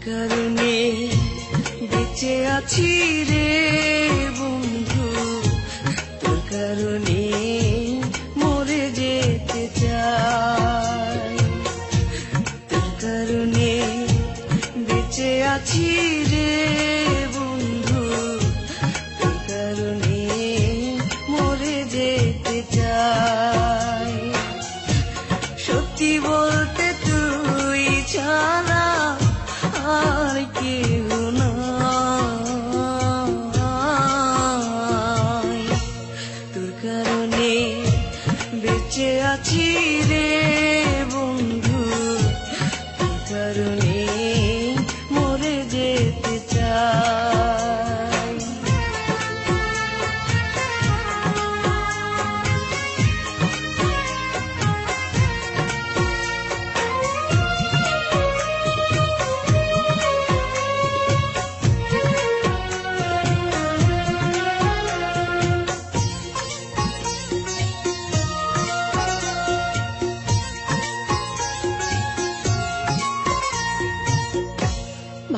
কারণে বেঁচে আছি রে বন্ধু, তোর কারণে মরে যেতে চাই। তোর কারণে বেঁচে আছি রে বন্ধু, তোর কারণে মরে যেতে চাই। সত্যি বলতে তুই ছাড়া আর কেউ নাই। তোর কারণে বেঁচে আছি রে বন্ধু, তোর কারণে মরে যেতে চাই।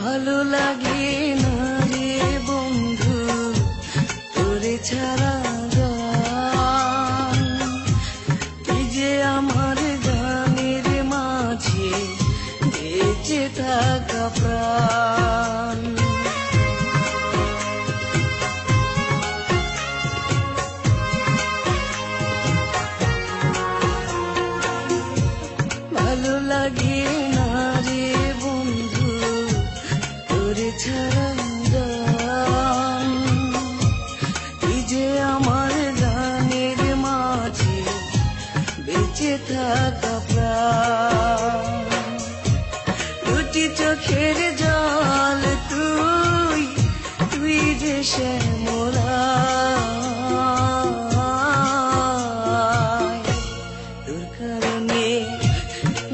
ভালো লাগে না রে বন্ধু তোরে ছাড়া গান, তুই যে আমার গানের মাঝে বেঁচে থাকা প্রাণ। ভালো লাগে না রে বন্ধু তোরে ছাড়া গান, তুই যে আমার গানের মাঝে বেঁচে থাকা প্রাণ। দুটি চোখের জল তুই, তুই যে শ্যামলায়। তোর কারণে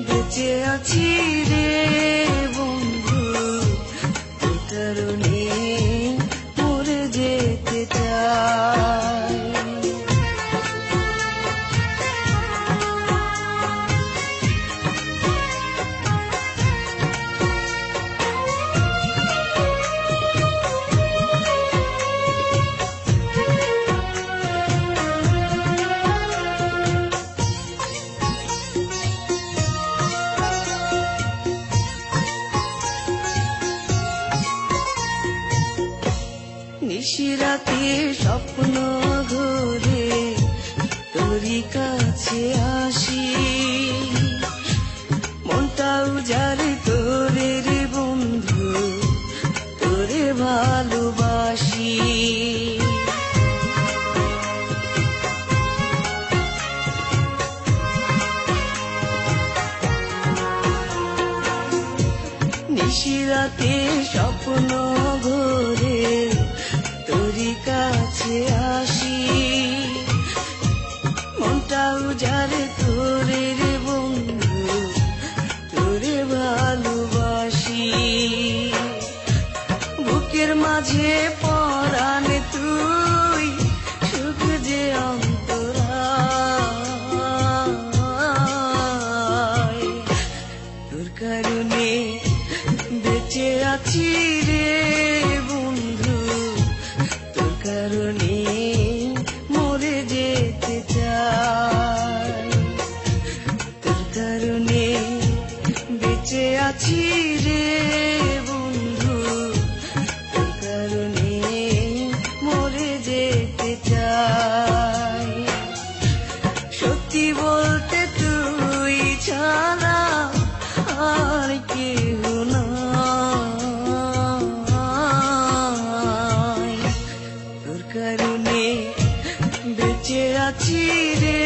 বেঁচে আছি রে বন্ধু, তোর কারণে মরে যেতে চাই। নিশিরাতে স্বপ্ন ঘুরে তোরই কাছে আসি, মনটা উজাড়ে তোরে রে বন্ধু, তোরে ভালোবাসি। নিশিরাতে স্বপ্ন ঘুরে তোরই কাছে আসি, মনটা উজাড়ে তোরে রে বন্ধু, তোরে ভালোবাসি। বুকের মাঝে পরাণ তুই, সুখ যে অন্তরায়। তোর কারণে বেঁচে আছি রে বন্ধু, তোর কারণে মরে যেতে চাই। তোর কারণে বেঁচে আছি রে বন্ধু, তোর কারণে মরে যেতে চাই। সত্যি বলতে তুই ছাড়া আর কেউ নাই। তোর কারণে বেঁচে আছি রে